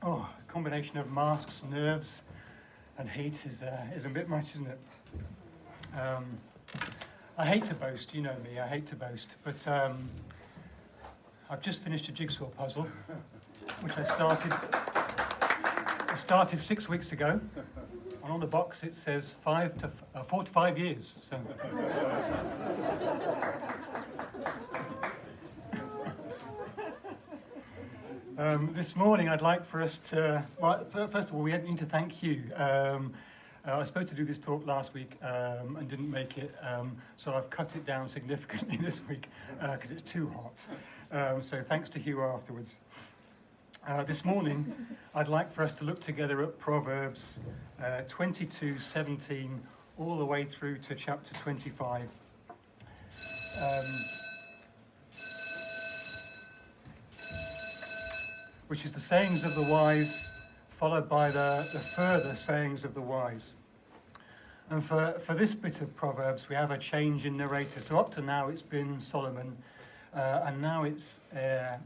Oh, a combination of masks, nerves, and heat is a bit much, isn't it? I hate to boast, you know me, I hate to boast, but I've just finished a jigsaw puzzle, which I started 6 weeks ago, and on the box it says 4 to 5 years. So. This morning I'd like for us to, well, first of all, we need to thank you. I was supposed to do this talk last week and didn't make it, so I've cut it down significantly this week because it's too hot. So thanks to Hugh afterwards. This morning I'd like for us to look together at Proverbs 22:17 all the way through to chapter 25. Which is the sayings of the wise, followed by the further sayings of the wise. And for this bit of Proverbs, we have a change in narrator. So up to now, it's been Solomon, and now it's, I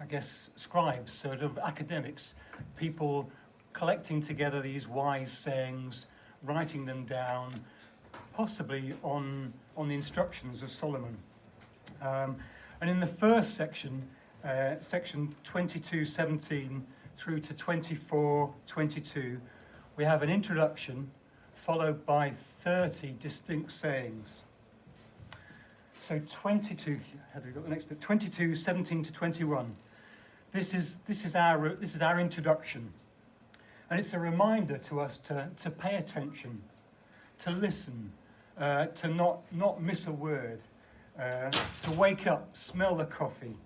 guess, scribes, sort of academics, people collecting together these wise sayings, writing them down, possibly on the instructions of Solomon. And in the first section, section 22:17 through to 24:22, we have an introduction followed by 30 distinct sayings. So 22, have we got the next bit? 22:17 to 21. This is our introduction, and it's a reminder to us to pay attention, to listen, to not miss a word, to wake up, smell the coffee.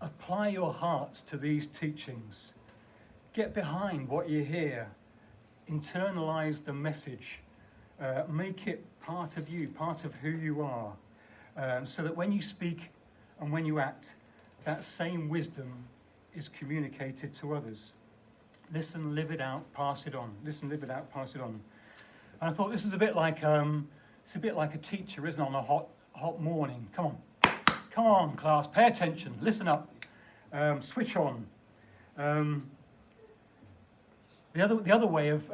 Apply your hearts to these teachings. Get behind what you hear. Internalize the message. Make it part of you, part of who you are, so that when you speak and when you act, that same wisdom is communicated to others. Listen, live it out, pass it on. Listen, live it out, pass it on. And I thought this is a bit like a teacher, isn't it, on a hot morning. Come on, class, pay attention, listen up, switch on. The other way of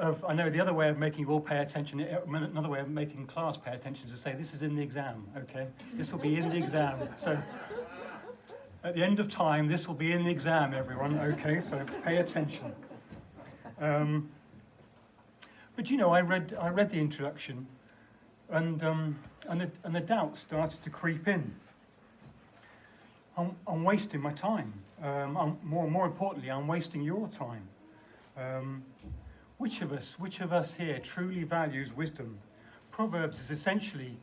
making you all pay attention, another way of making class pay attention is to say, this is in the exam, okay? This will be in the exam. So at the end of time, this will be in the exam, everyone, okay? So pay attention. But you know, I read the introduction, and the doubt started to creep in. I'm wasting my time. More importantly, I'm wasting your time. Which of us here truly values wisdom? Proverbs is essentially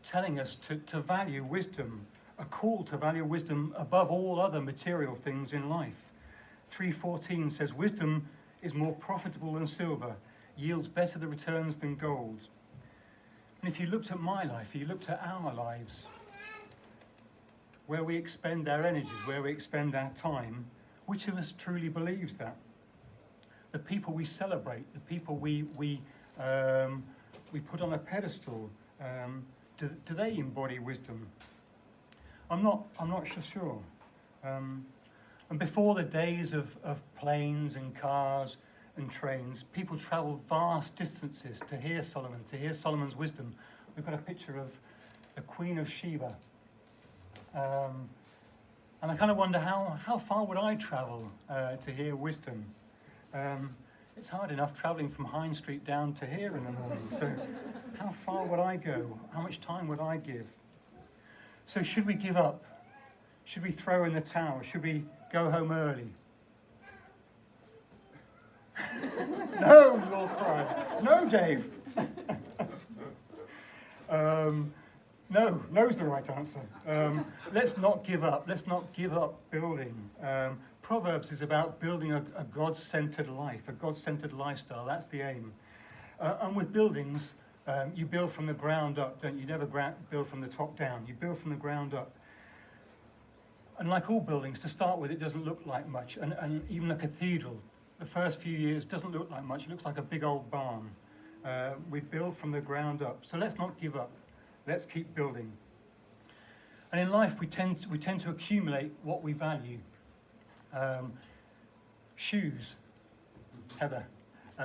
telling us to value wisdom, a call to value wisdom above all other material things in life. 3:14 says, wisdom is more profitable than silver, yields better the returns than gold. And if you looked at my life, if you looked at our lives, where we expend our energies, where we expend our time, which of us truly believes that? The people we celebrate, the people we put on a pedestal, do they embody wisdom? I'm not sure. And before the days of planes and cars and trains, people travelled vast distances to hear Solomon's wisdom. We've got a picture of the Queen of Sheba. And I kind of wonder how far would I travel to hear wisdom? It's hard enough travelling from Hine Street down to here in the morning. So how far would I go? How much time would I give? So should we give up? Should we throw in the towel? Should we go home early? No, you'll cry. No, Dave. No's the right answer. Let's not give up. Let's not give up building. Proverbs is about building a God-centered life, a God-centered lifestyle. That's the aim. And with buildings, you build from the ground up, don't you? You never build from the top down. You build from the ground up. And like all buildings, to start with, it doesn't look like much. And even a cathedral, the first few years doesn't look like much. It looks like a big old barn. We build from the ground up. So let's not give up. Let's keep building. And in life, we tend to accumulate what we value. Shoes, Heather.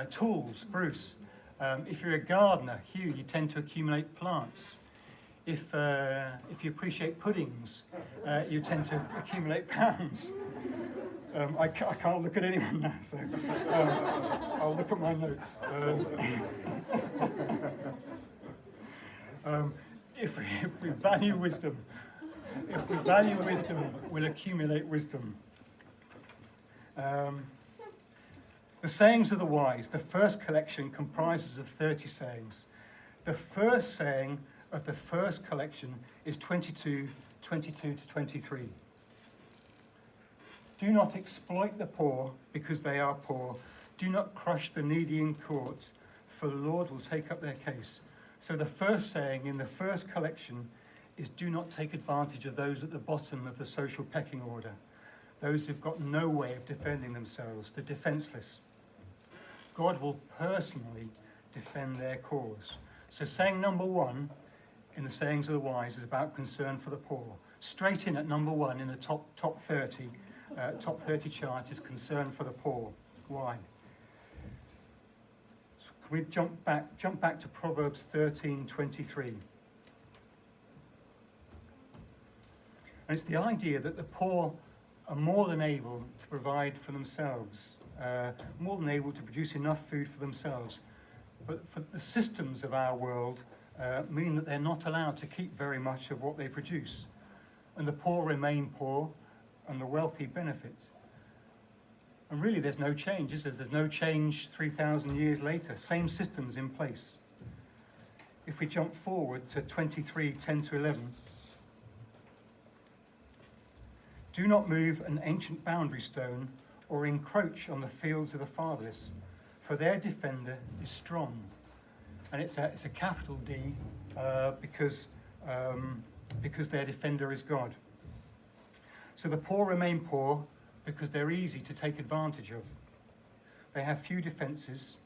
Tools, Bruce. If you're a gardener, Hugh, you tend to accumulate plants. If you appreciate puddings, you tend to accumulate pounds. I can't look at anyone now, so I'll look at my notes. If we value wisdom, we'll accumulate wisdom. The sayings of the wise, the first collection comprises of 30 sayings. The first saying of the first collection is 22 to 23. Do not exploit the poor because they are poor. Do not crush the needy in court, for the Lord will take up their case. So the first saying in the first collection is do not take advantage of those at the bottom of the social pecking order, those who've got no way of defending themselves, the defenseless. God will personally defend their cause. So saying number 1 in the sayings of the wise is about concern for the poor. Straight in at number 1 in the top 30 chart is concern for the poor. Why? So can we jump back to Proverbs 13:23? And it's the idea that the poor are more than able to provide for themselves, more than able to produce enough food for themselves. But for the systems of our world mean that they're not allowed to keep very much of what they produce. And the poor remain poor, and the wealthy benefit. And really there's no change, is there? There's no change 3,000 years later. Same systems in place. If we jump forward to 23:10 to 11, do not move an ancient boundary stone or encroach on the fields of the fatherless, for their defender is strong. And it's a capital D because their defender is God. So the poor remain poor because they're easy to take advantage of. They have few defences,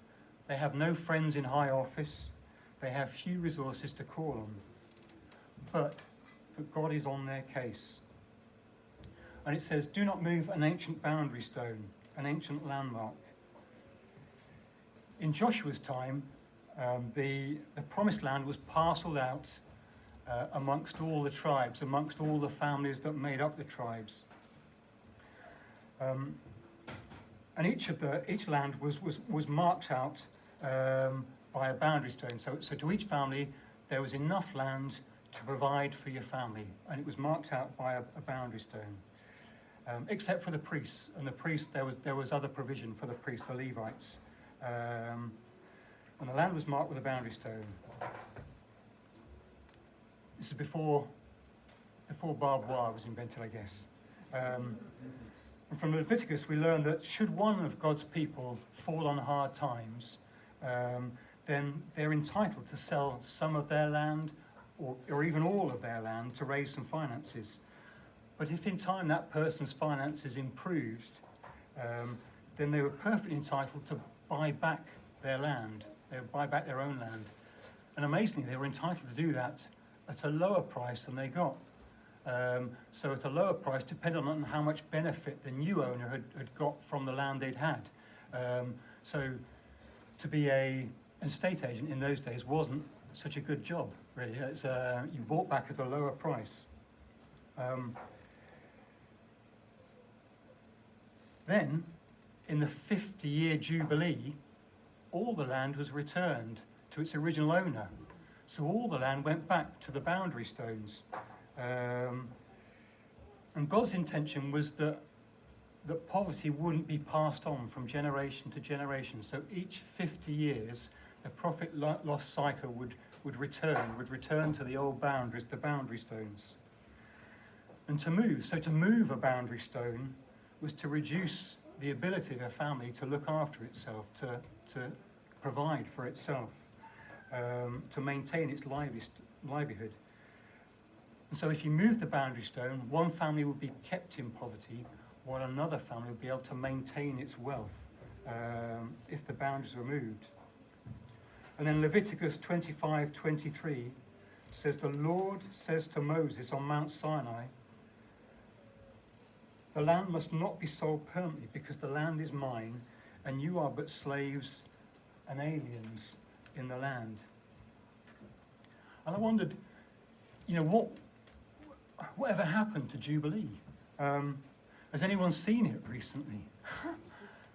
they have no friends in high office, they have few resources to call on. But God is on their case. And it says, do not move an ancient boundary stone, an ancient landmark. In Joshua's time, the promised land was parcelled out amongst all the tribes, amongst all the families that made up the tribes. And each land was marked out by a boundary stone. So to each family, there was enough land to provide for your family, and it was marked out by a boundary stone. Except for the priests, and the priests, there was other provision for the priests, the Levites. And the land was marked with a boundary stone. This is before barbed wire was invented, I guess. And from Leviticus, we learn that should one of God's people fall on hard times, then they're entitled to sell some of their land or even all of their land to raise some finances. But if in time that person's finances improved, then they were perfectly entitled to buy back their land. They would buy back their own land. And amazingly, they were entitled to do that at a lower price than they got. So at a lower price, depending on how much benefit the new owner had got from the land they'd had. So to be an estate agent in those days wasn't such a good job, really. You bought back at a lower price. Then, in the 50-year Jubilee, all the land was returned to its original owner. So all the land went back to the boundary stones. And God's intention was that poverty wouldn't be passed on from generation to generation. So each 50 years, the profit loss cycle would return to the old boundaries, the boundary stones. And to move a boundary stone was to reduce the ability of a family to look after itself, to provide for itself, to maintain its livelihood. And so if you move the boundary stone, one family would be kept in poverty, while another family would be able to maintain its wealth if the boundaries were moved. And then Leviticus 25:23 says, the Lord says to Moses on Mount Sinai, The land must not be sold permanently, because the land is mine, and you are but slaves and aliens in the land. And I wondered, whatever happened to Jubilee? Has anyone seen it recently?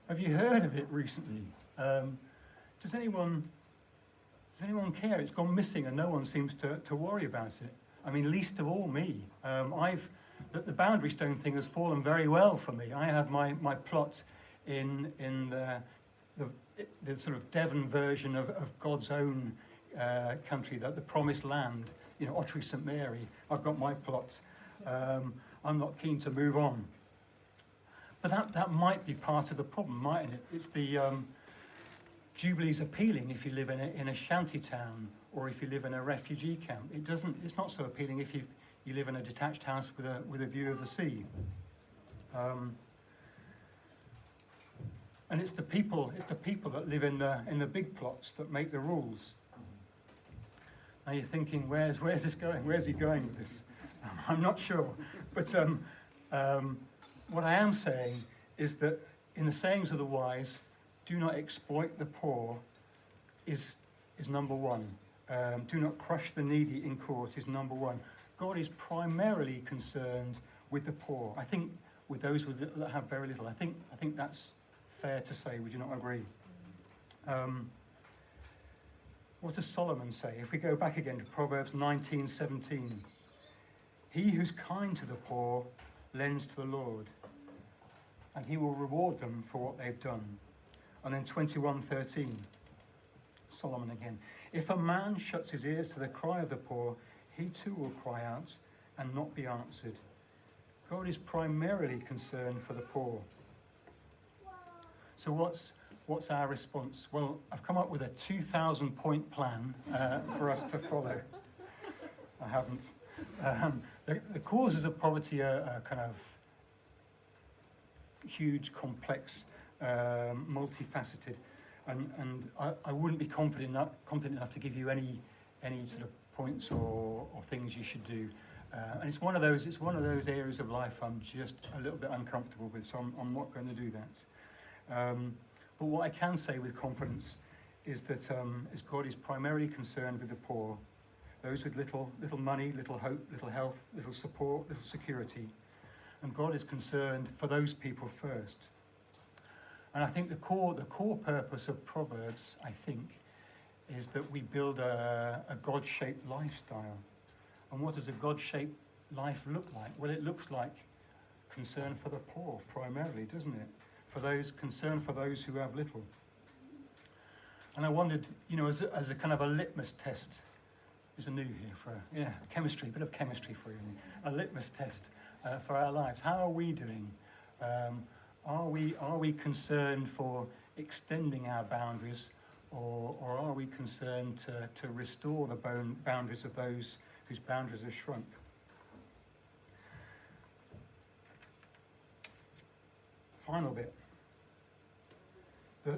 Have you heard of it recently? Does anyone care? It's gone missing and no one seems to worry about it. I mean, least of all me. The boundary stone thing has fallen very well for me. I have my plot in the sort of Devon version of God's own country, the Promised Land, Ottery St Mary. I've got my plot. I'm not keen to move on. But that might be part of the problem, mightn't it? It's the Jubilee's appealing if you live in a shanty town or if you live in a refugee camp. It's not so appealing if you live in a detached house with a view of the sea. And it's the people that live in the big plots that make the rules. Now you're thinking, where's this going? Where's he going with this? I'm not sure. But what I am saying is that in the sayings of the wise, do not exploit the poor is number one. Do not crush the needy in court is number one. God is primarily concerned with the poor. I think with those that have very little. I think that's fair to say. Would you not agree? What does Solomon say? If we go back again to Proverbs 19:17, he who's kind to the poor lends to the Lord, and he will reward them for what they've done. And then 21:13, Solomon again. If a man shuts his ears to the cry of the poor, he too will cry out and not be answered. God is primarily concerned for the poor. So what's our response? Well, I've come up with a 2,000-point plan for us to follow. I haven't. The causes of poverty are kind of huge, complex, multifaceted, and I wouldn't be confident enough to give you any sort of points or things you should do. And it's one of those areas of life I'm just a little bit uncomfortable with, so I'm not going to do that. But what I can say with confidence is that God is primarily concerned with the poor, those with little money, little hope, little health, little support, little security. And God is concerned for those people first. And I think the core purpose of Proverbs, is that we build a God-shaped lifestyle. And what does a God-shaped life look like? Well, it looks like concern for the poor primarily, doesn't it? Concern for those who have little. And I wondered, as a kind of a litmus test, is a new here for chemistry, a bit of chemistry for you, a litmus test for our lives. How are we doing? Are we concerned for extending our boundaries, or are we concerned to restore the boundaries of those whose boundaries have shrunk? Final bit.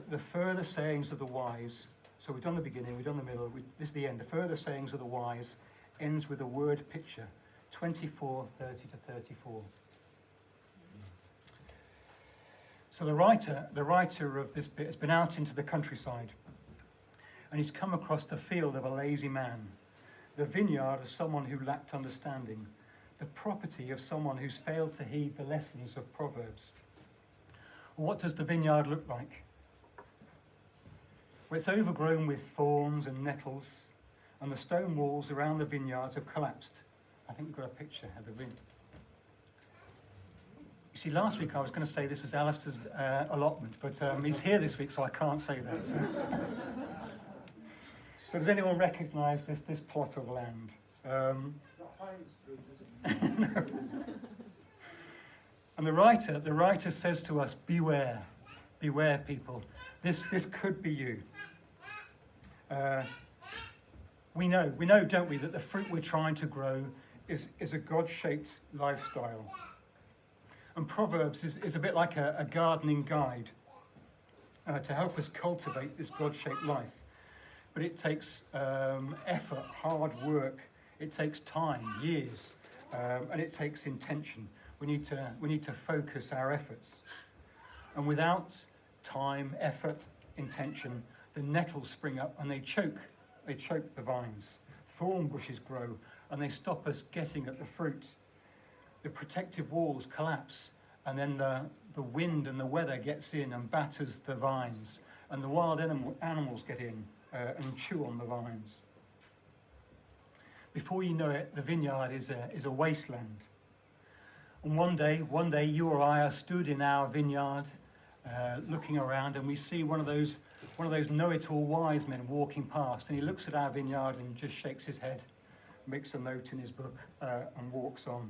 The further sayings of the wise. So we've done the beginning, we've done the middle, this is the end. The further sayings of the wise ends with a word picture, 24:30-34. So the writer of this bit has been out into the countryside, and he's come across the field of a lazy man, the vineyard of someone who lacked understanding, the property of someone who's failed to heed the lessons of Proverbs. Well, what does the vineyard look like? Well, it's overgrown with thorns and nettles, and the stone walls around the vineyards have collapsed. I think we've got a picture of the vineyard. You see, last week I was going to say this is Alistair's allotment, but he's here this week, so I can't say that. So does anyone recognise this plot of land? No. And the writer says to us, beware, people. This could be you. We know, don't we, that the fruit we're trying to grow is a God-shaped lifestyle. And Proverbs is a bit like a gardening guide to help us cultivate this God-shaped life. But it takes effort, hard work, it takes time, years, and it takes intention. We need to focus our efforts. And without time, effort, intention, the nettles spring up and they choke the vines. Thorn bushes grow and they stop us getting at the fruit. The protective walls collapse, and then the wind and the weather gets in and batters the vines, and the wild animals get in and chew on the vines. Before you know it, the vineyard is a wasteland. And one day, you or I are stood in our vineyard, looking around, and we see one of those know-it-all wise men walking past, and he looks at our vineyard and just shakes his head, makes a note in his book, and walks on.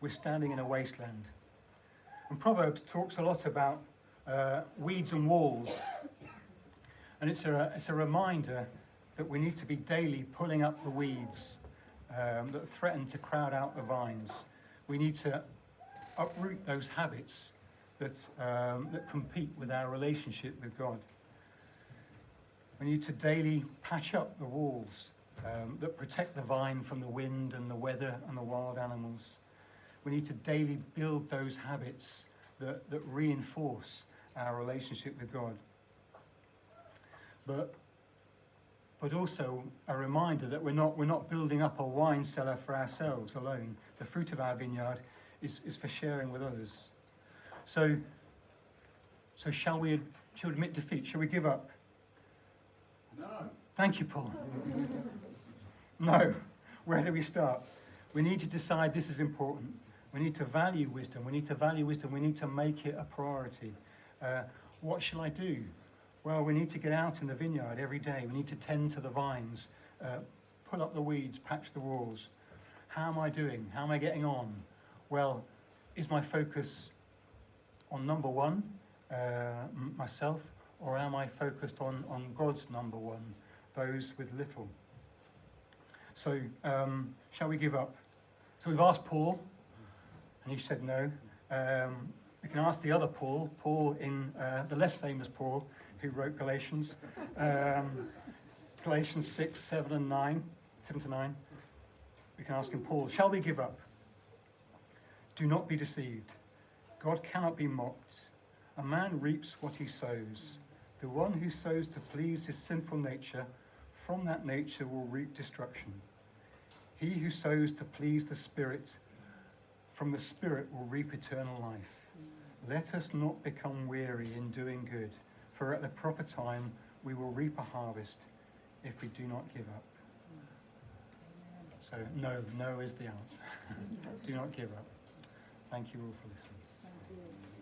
We're standing in a wasteland. And Proverbs talks a lot about weeds and walls, and it's a reminder that we need to be daily pulling up the weeds that threaten to crowd out the vines. We need to uproot those habits that compete with our relationship with God. We need to daily patch up the walls that protect the vine from the wind and the weather and the wild animals. We need to daily build those habits that reinforce our relationship with God. But also a reminder that we're not building up a wine cellar for ourselves alone. The fruit of our vineyard is for sharing with others. So shall we admit defeat? Shall we give up? No. Thank you, Paul. No. Where do we start? We need to decide this is important. We need to value wisdom. We need to make it a priority. What shall I do? Well, we need to get out in the vineyard every day. We need to tend to the vines, pull up the weeds, patch the walls. How am I doing? How am I getting on? Well, is my focus on number one, myself, or am I focused on God's number one, those with little? So, shall we give up? So we've asked Paul, and he said no. We can ask the other Paul in the less famous Paul, who wrote Galatians, Galatians 6, 7 to 9. We can ask him, Paul, shall we give up? Do not be deceived. God cannot be mocked. A man reaps what he sows. The one who sows to please his sinful nature, from that nature will reap destruction. He who sows to please the Spirit, from the Spirit will reap eternal life. Let us not become weary in doing good, for at the proper time we will reap a harvest if we do not give up. So no is the answer. Do not give up. Thank you all for listening.